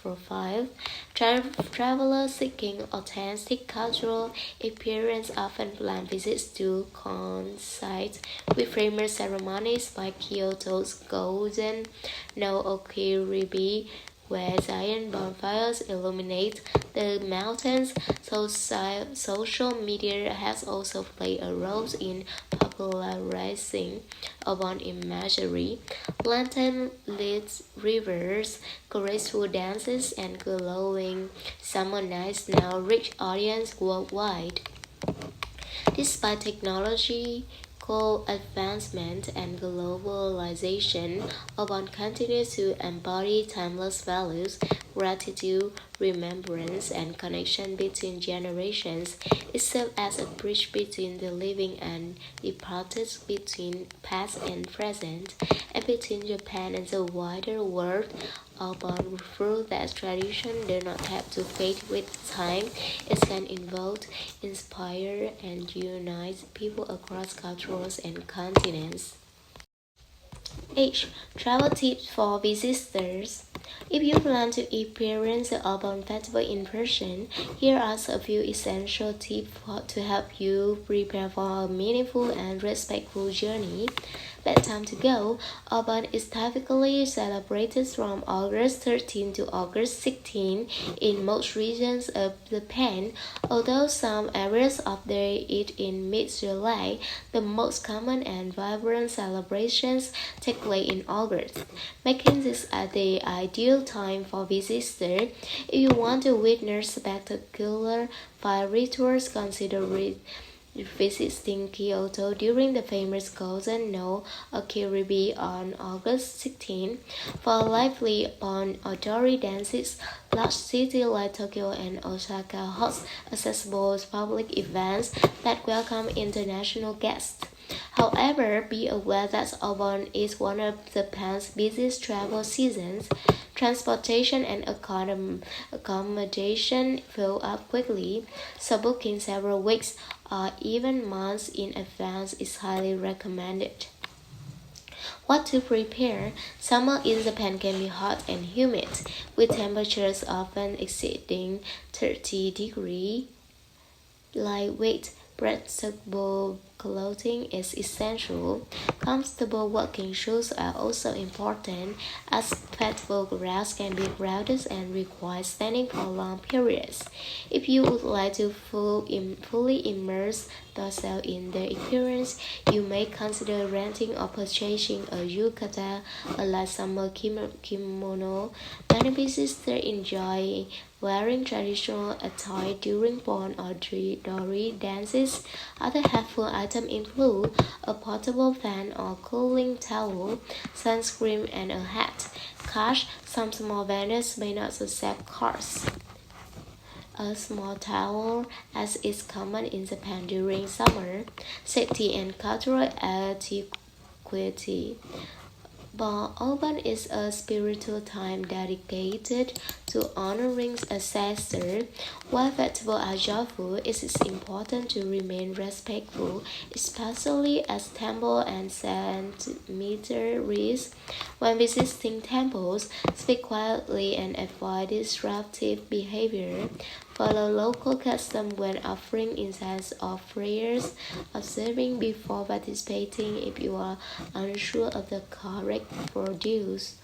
profile. Travelers seeking authentic cultural experience often plan visits to coincide with famous ceremonies like Kyoto's Golden no Okiribi where giant bonfires illuminate the mountains. So social media has also played a role in popularizing urban imagery. Lantern-lit rivers, graceful dances, and glowing summer nights now reach audiences worldwide. Despite technological advancement and globalization, urban continues to embody timeless values, gratitude, remembrance, and connection between generations. It serves as a bridge between the living and departed, between past and present, and between Japan and the wider world. Urban prove that tradition do not have to fade with time. It can involve, inspire, and unite people across cultures and continents. H. Travel tips for visitors. If you plan to experience the urban festival in person, here are a few essential tips to help you prepare for a meaningful and respectful journey. Best time to go. Urban is typically celebrated from August 13 to August 16 in most regions of Japan, although some areas observe it in mid-July. The most common and vibrant celebrations take place in August, making this the ideal time for visitors. If you want to witness spectacular fire rituals, consider visiting Kyoto during the famous Golden No Akiribi on August 16. For lively outdoor dances, large cities like Tokyo and Osaka host accessible public events that welcome international guests. However, be aware that Auburn is one of Japan's busiest travel seasons. Transportation and accommodation fill up quickly, so booking several weeks or even months in advance is highly recommended. What to prepare? Summer in Japan can be hot and humid, with temperatures often exceeding 30 degrees. Lightweight, breathable clothing is essential. Comfortable walking shoes are also important, as festival grounds can be crowded and require standing for long periods. If you would like to fully immerse yourself in the experience, you may consider renting or purchasing a yukata, a light summer kimono. Many visitors enjoy wearing traditional attire during pon or dori dances. Other helpful items include a portable fan or cooling towel, sunscreen, and a hat. Cash. Some small vendors may not accept cards. A small towel, as is common in Japan during summer. Safety and cultural etiquette. Auburn is a spiritual time dedicated to honoring ancestors. While festivals are joyful, it is important to remain respectful, especially as temple and cemeteries. When visiting temples, speak quietly and avoid disruptive behavior. Follow local custom when offering incense or prayers, observing before participating if you are unsure of the correct produce.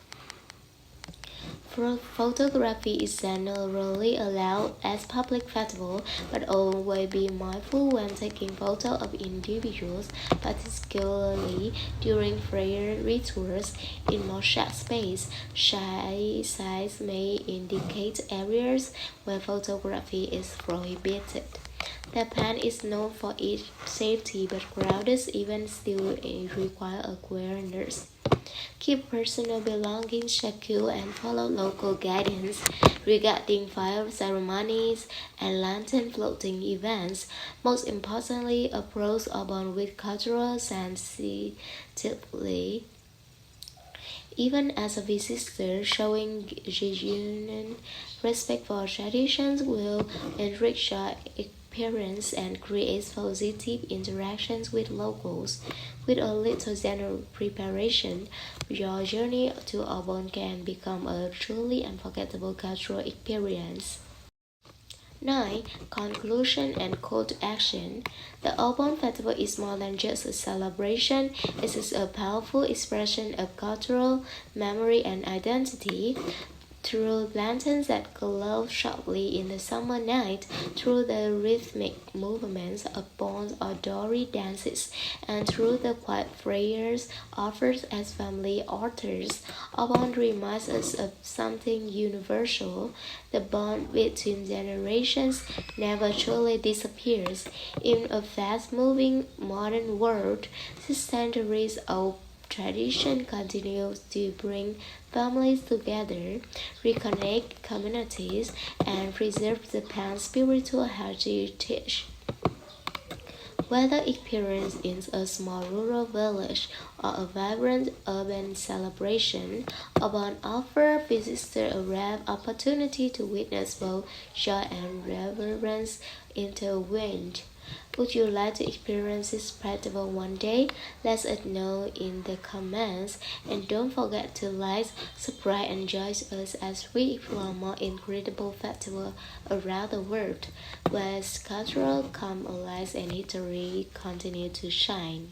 Photography is generally allowed at public festivals, but always be mindful when taking photos of individuals, particularly during prayer rituals. In more shut space, shy signs may indicate areas where photography is prohibited. Japan is known for its safety, but crowded events still require awareness. Keep personal belongings secure and follow local guidance regarding fire ceremonies and lantern floating events. Most importantly, approach Auburn with cultural sensitivity. Even as a visitor, showing genuine respect for traditions will enrich your experience and create positive interactions with locals. With a little general preparation, your journey to Auburn can become a truly unforgettable cultural experience. 9. Conclusion and call to action. The Auburn Festival is more than just a celebration. It is a powerful expression of cultural memory and identity. through lanterns that glow sharply in the summer night, through the rhythmic movements of bonds or dory dances, and through the quiet prayers offered as family altars. A bond reminds us of something universal. The bond between generations never truly disappears. In a fast-moving modern world, this centuries-old tradition continues to bring families together, reconnect communities, and preserve the past spiritual heritage. Whether experienced in a small rural village or a vibrant urban celebration, a bond offers visitors a rare opportunity to witness both joy and reverence intertwined. Would you like to experience this festival one day? Let us know in the comments, and don't forget to like, subscribe, and join us as we explore more incredible festivals around the world, where cultural come alive and history continue to shine.